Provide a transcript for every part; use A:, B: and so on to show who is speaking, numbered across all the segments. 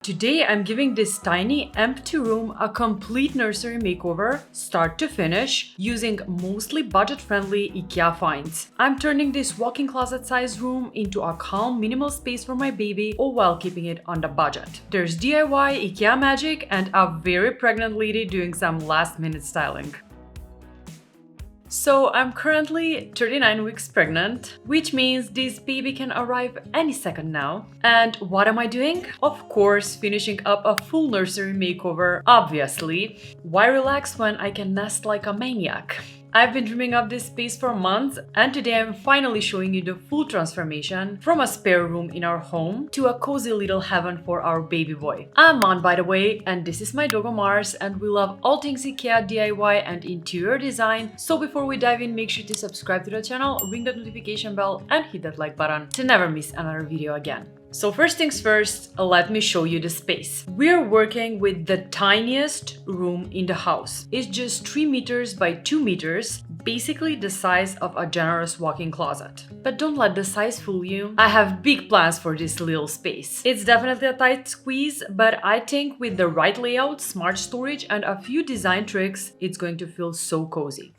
A: Today I'm giving this tiny empty room a complete nursery makeover, start to finish, using mostly budget-friendly IKEA finds. I'm turning this walk-in closet-sized room into a calm, minimal space for my baby, all while keeping it on the budget. There's DIY, IKEA magic, and a very pregnant lady doing some last-minute styling. So I'm currently 39 weeks pregnant, which means this baby can arrive any second now. And what am I doing? Of course, finishing up a full nursery makeover, obviously. Why relax when I can nest like a maniac? I've been dreaming of this space for months, and today I'm finally showing you the full transformation from a spare room in our home to a cozy little heaven for our baby boy. I'm Mon, by the way, and this is my doggo Mars, and we love all things IKEA DIY and interior design. So before we dive in, make sure to subscribe to the channel, ring that notification bell, and hit that like button to never miss another video again. So first things first, let me show you the space. We're working with the tiniest room in the house. It's just 3 meters by 2 meters, basically the size of a generous walk-in closet. But don't let the size fool you. I have big plans for this little space. It's definitely a tight squeeze, but I think with the right layout, smart storage, and a few design tricks, it's going to feel so cozy.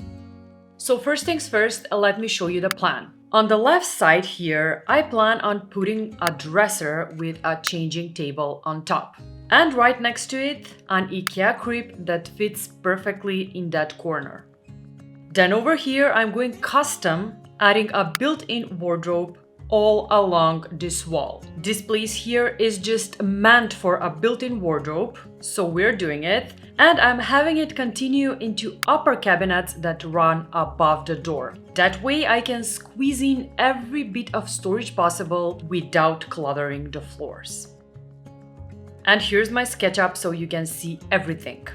A: So first things first, let me show you the plan. On the left side here, I plan on putting a dresser with a changing table on top. And right next to it, an IKEA crib that fits perfectly in that corner. Then over here, I'm going custom, adding a built-in wardrobe all along this wall. This place here is just meant for a built-in wardrobe, so we're doing it. And I'm having it continue into upper cabinets that run above the door. That way I can squeeze in every bit of storage possible without cluttering the floors. And here's my SketchUp so you can see everything.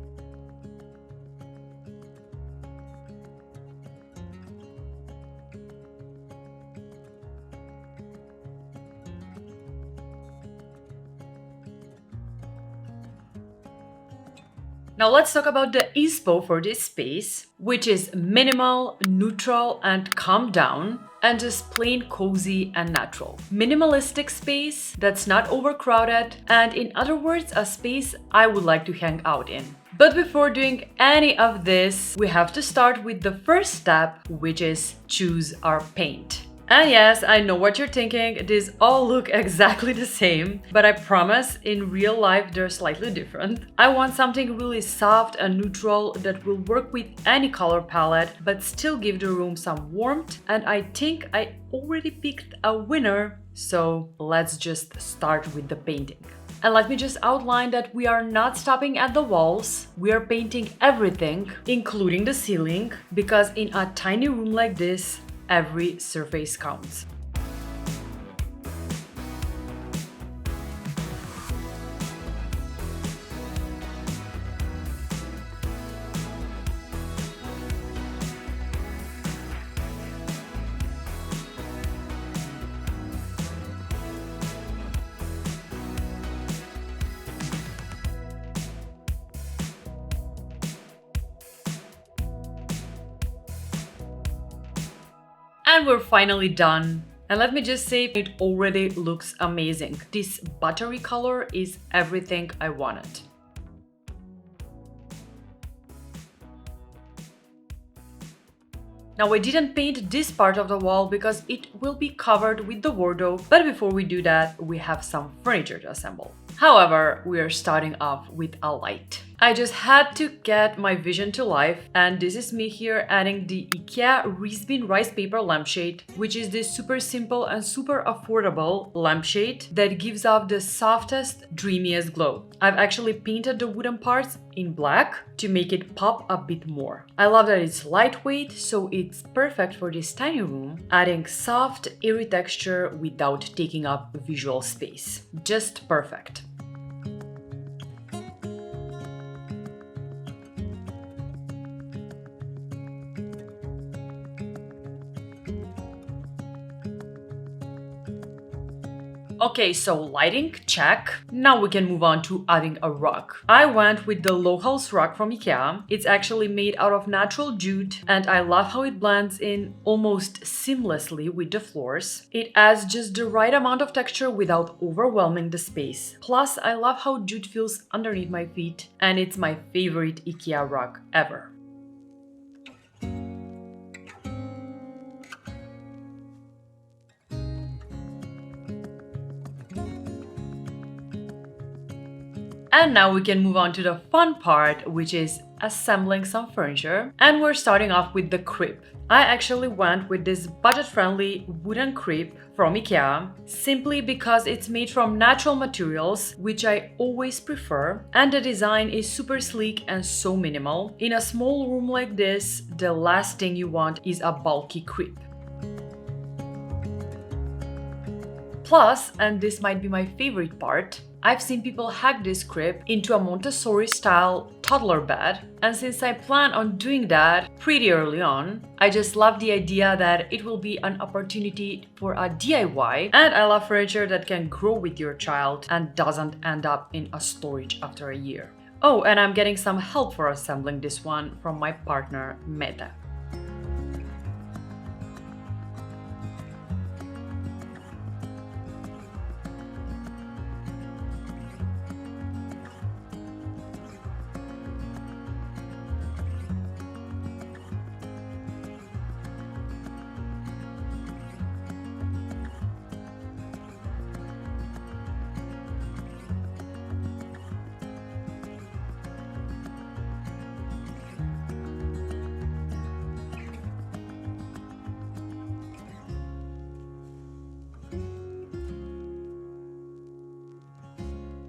A: Now let's talk about the inspo for this space, which is minimal, neutral, and calm down, and just plain cozy and natural. Minimalistic space that's not overcrowded, and in other words, a space I would like to hang out in. But before doing any of this, we have to start with the first step, which is choose our paint. And yes, I know what you're thinking, these all look exactly the same, but I promise in real life they're slightly different. I want something really soft and neutral that will work with any color palette, but still give the room some warmth, and I think I already picked a winner, so let's just start with the painting. And let me just outline that we are not stopping at the walls, we are painting everything, including the ceiling, because in a tiny room like this, every surface counts. And we're finally done. And let me just say, it already looks amazing. This buttery color is everything I wanted. Now I didn't paint this part of the wall because it will be covered with the wardrobe, but before we do that, we have some furniture to assemble. However, we are starting off with a light. I just had to get my vision to life, and this is me here adding the IKEA Riesbein rice paper lampshade, which is this super simple and super affordable lampshade that gives off the softest, dreamiest glow. I've actually painted the wooden parts in black to make it pop a bit more. I love that it's lightweight, so it's perfect for this tiny room, adding soft, airy texture without taking up visual space. Just perfect. Okay, so lighting, check. Now we can move on to adding a rug. I went with the Lowhouse rug from IKEA. It's actually made out of natural jute and I love how it blends in almost seamlessly with the floors. It adds just the right amount of texture without overwhelming the space. Plus, I love how jute feels underneath my feet and it's my favorite IKEA rug ever. And now we can move on to the fun part, which is assembling some furniture. And we're starting off with the crib. I actually went with this budget-friendly wooden crib from IKEA simply because it's made from natural materials, which I always prefer, and the design is super sleek and so minimal. In a small room like this, the last thing you want is a bulky crib. Plus, and this might be my favorite part, I've seen people hack this crib into a Montessori-style toddler bed, and since I plan on doing that pretty early on, I just love the idea that it will be an opportunity for a DIY, and I love furniture that can grow with your child and doesn't end up in a storage after a year. Oh, and I'm getting some help for assembling this one from my partner, Meta.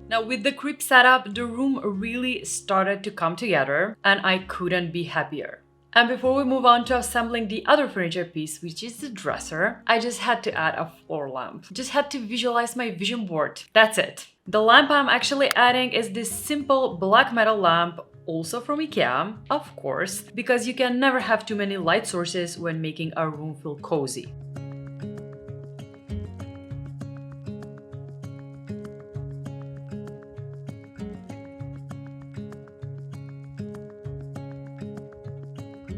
A: Now with the crib setup, the room really started to come together and I couldn't be happier. And before we move on to assembling the other furniture piece, which is the dresser, I just had to add a floor lamp. Just had to visualize my vision board. That's it. The lamp I'm actually adding is this simple black metal lamp, also from IKEA, of course, because you can never have too many light sources when making a room feel cozy.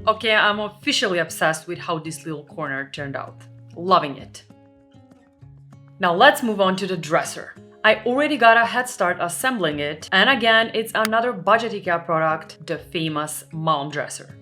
A: Okay, I'm officially obsessed with how this little corner turned out. Loving it. Now let's move on to the dresser. I already got a head start assembling it, and again, it's another budget IKEA product, the famous mom dresser.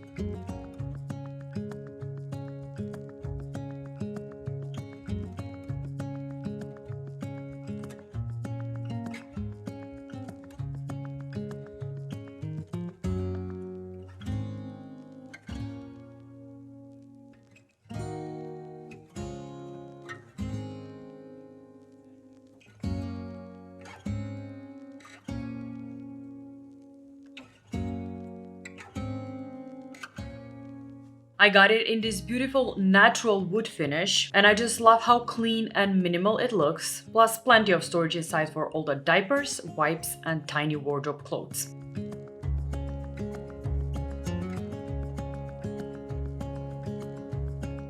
A: I got it in this beautiful natural wood finish, and I just love how clean and minimal it looks, plus plenty of storage inside for all the diapers, wipes, and tiny wardrobe clothes.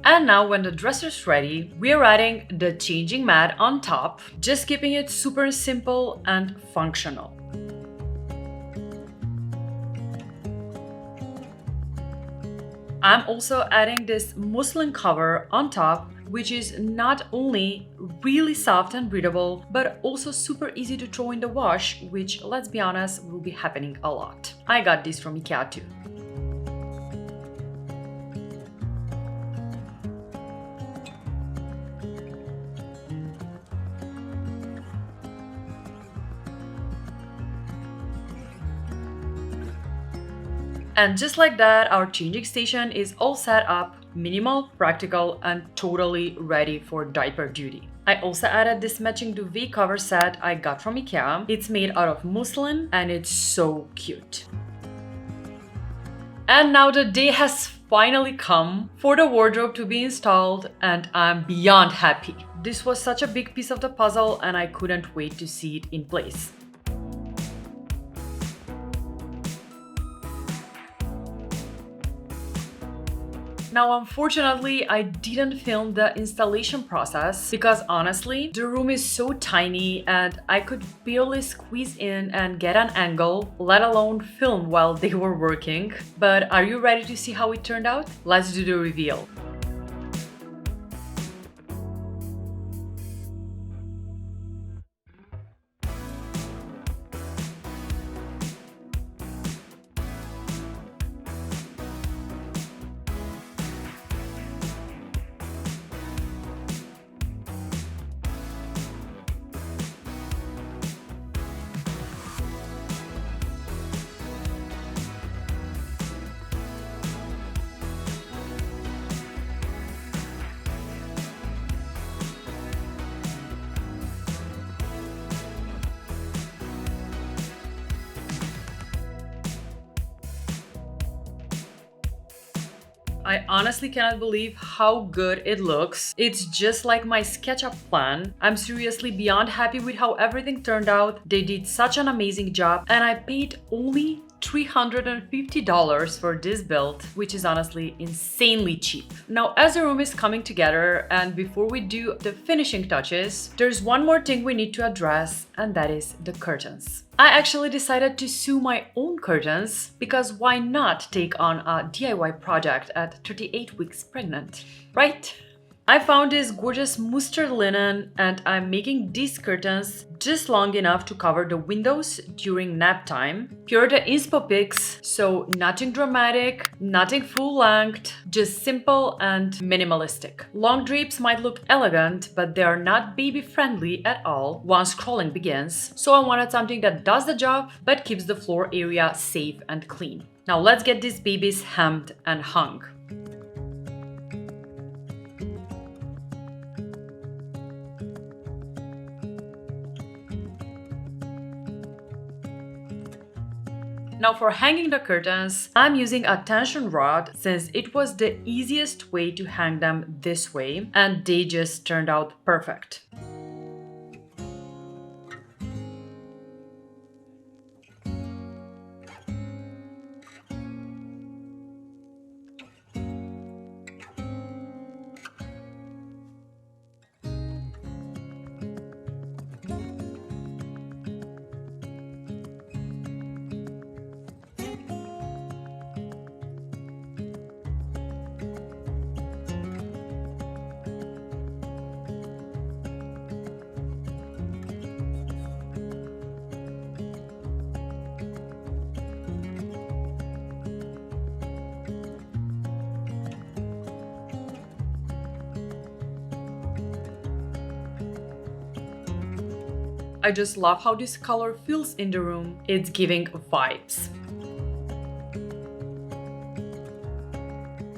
A: And now when the dresser's ready, we're adding the changing mat on top, just keeping it super simple and functional. I'm also adding this muslin cover on top, which is not only really soft and breathable, but also super easy to throw in the wash, which, let's be honest, will be happening a lot. I got this from IKEA too. And just like that, our changing station is all set up, minimal, practical, and totally ready for diaper duty. I also added this matching duvet cover set I got from IKEA. It's made out of muslin and it's so cute. And now the day has finally come for the wardrobe to be installed and I'm beyond happy. This was such a big piece of the puzzle and I couldn't wait to see it in place. Now, unfortunately, I didn't film the installation process because honestly, the room is so tiny and I could barely squeeze in and get an angle, let alone film while they were working. But are you ready to see how it turned out? Let's do the reveal. I honestly cannot believe how good it looks. It's just like my SketchUp plan. I'm seriously beyond happy with how everything turned out. They did such an amazing job, and I paid only $350 for this build, which is honestly insanely cheap. Now, as the room is coming together and before we do the finishing touches, there's one more thing we need to address, and that is the curtains. I actually decided to sew my own curtains because why not take on a DIY project at 38 weeks pregnant, right? I found this gorgeous mustard linen and I'm making these curtains just long enough to cover the windows during nap time. Pure the inspo pics, so nothing dramatic, nothing full length, just simple and minimalistic. Long drapes might look elegant, but they are not baby friendly at all once crawling begins, so I wanted something that does the job but keeps the floor area safe and clean. Now let's get these babies hemmed and hung. Now for hanging the curtains, I'm using a tension rod since it was the easiest way to hang them this way, and they just turned out perfect. I just love how this color feels in the room. It's giving vibes.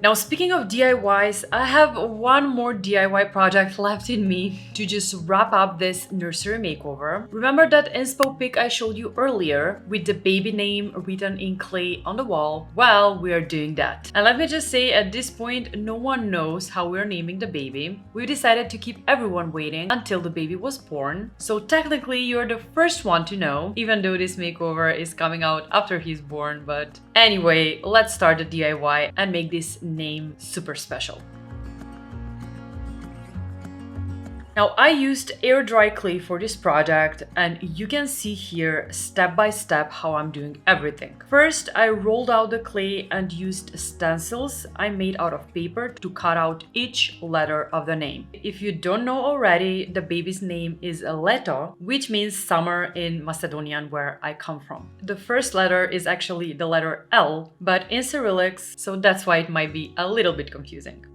A: Now, speaking of DIYs, I have one more DIY project left in me to just wrap up this nursery makeover. Remember that inspo pic I showed you earlier with the baby name written in clay on the wall? Well, we are doing that. And let me just say, at this point, no one knows how we're naming the baby. We decided to keep everyone waiting until the baby was born. So technically, you're the first one to know, even though this makeover is coming out after he's born. But anyway, let's start the DIY and make this name super special. Now, I used air dry clay for this project, and you can see here step by step how I'm doing everything. First, I rolled out the clay and used stencils I made out of paper to cut out each letter of the name. If you don't know already, the baby's name is Leto, which means summer in Macedonian, where I come from. The first letter is actually the letter L, but in Cyrillics, so that's why it might be a little bit confusing.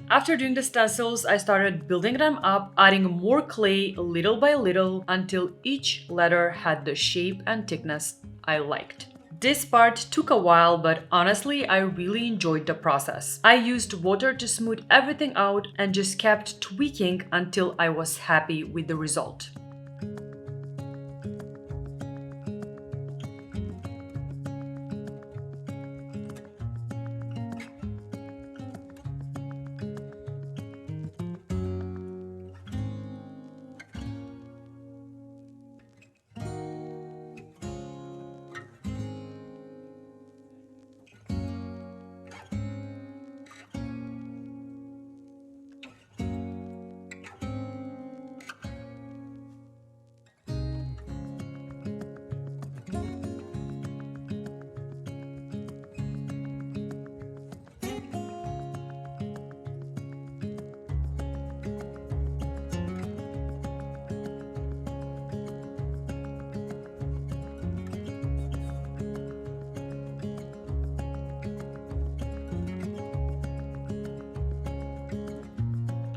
A: After doing the stencils, I started building them up, adding more clay little by little until each letter had the shape and thickness I liked. This part took a while, but honestly, I really enjoyed the process. I used water to smooth everything out and just kept tweaking until I was happy with the result.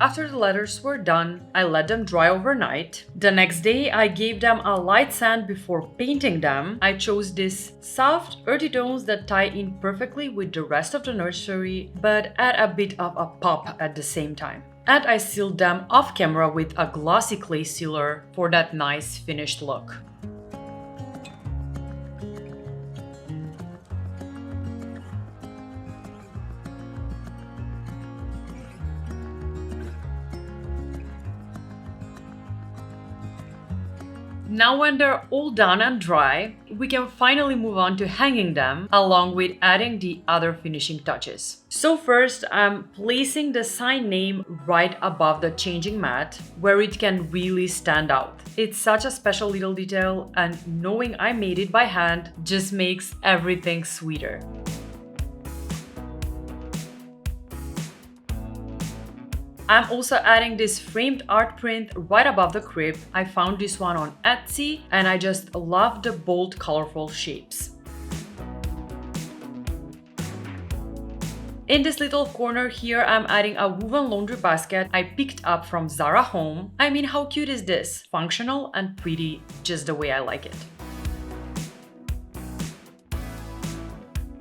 A: After the letters were done, I let them dry overnight. The next day, I gave them a light sand before painting them. I chose these soft, earthy tones that tie in perfectly with the rest of the nursery, but add a bit of a pop at the same time. And I sealed them off camera with a glossy clay sealer for that nice finished look. Now when they're all done and dry, we can finally move on to hanging them, along with adding the other finishing touches. So first, I'm placing the sign name right above the changing mat, where it can really stand out. It's such a special little detail, and knowing I made it by hand just makes everything sweeter. I'm also adding this framed art print right above the crib. I found this one on Etsy and I just love the bold, colorful shapes. In this little corner here, I'm adding a woven laundry basket I picked up from Zara Home. I mean, how cute is this? Functional and pretty, just the way I like it.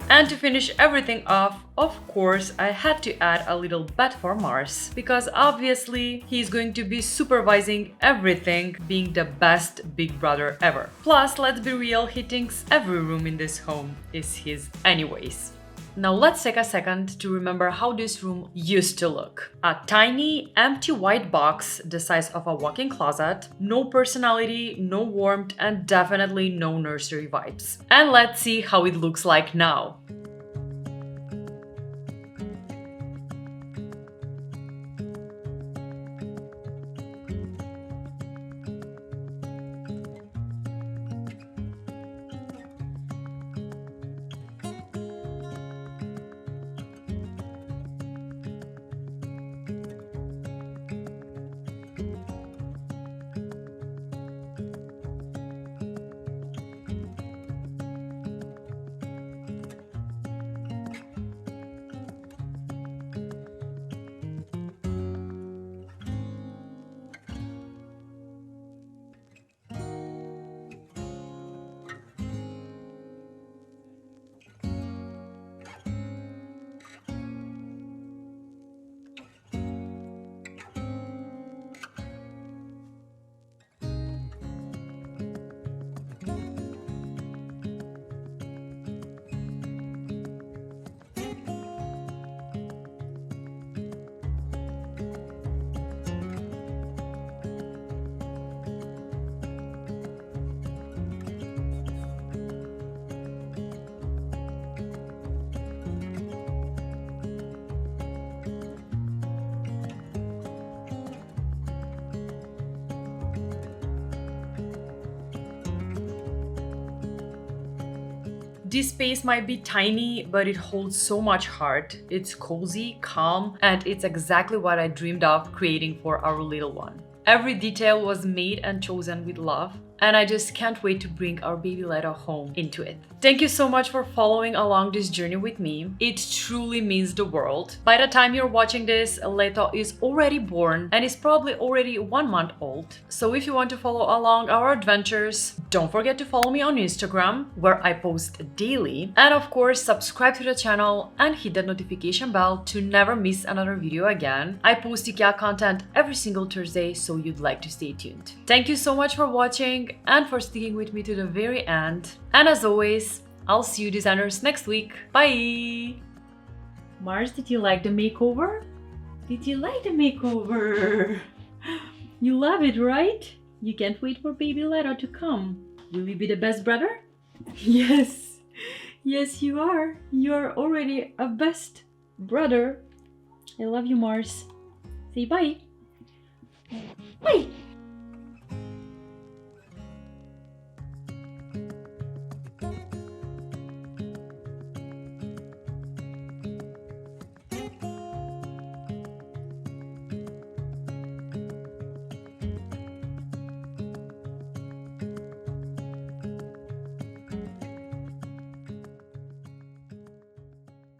A: And to finish everything off, of course, I had to add a little bed for Mars, because obviously he's going to be supervising everything, being the best big brother ever. Plus, let's be real, he thinks every room in this home is his anyways. Now let's take a second to remember how this room used to look. A tiny, empty white box the size of a walk-in closet, no personality, no warmth, and definitely no nursery vibes. And let's see how it looks like now. This space might be tiny, but it holds so much heart. It's cozy, calm, and it's exactly what I dreamed of creating for our little one. Every detail was made and chosen with love, and I just can't wait to bring our baby Leto home into it. Thank you so much for following along this journey with me. It truly means the world. By the time you're watching this, Leto is already born and is probably already 1 month old. So if you want to follow along our adventures, don't forget to follow me on Instagram, where I post daily. And of course, subscribe to the channel and hit that notification bell to never miss another video again. I post IKEA content every single Thursday, so you'd like to stay tuned. Thank you so much for watching and for sticking with me to the very end. And as always, I'll see you designers next week. Bye! Mars, did you like the makeover? Did you like the makeover? You love it, right? You can't wait for baby Leto to come. Will you be the best brother? Yes. Yes, you are. You are already a best brother. I love you, Mars. Say bye. Bye.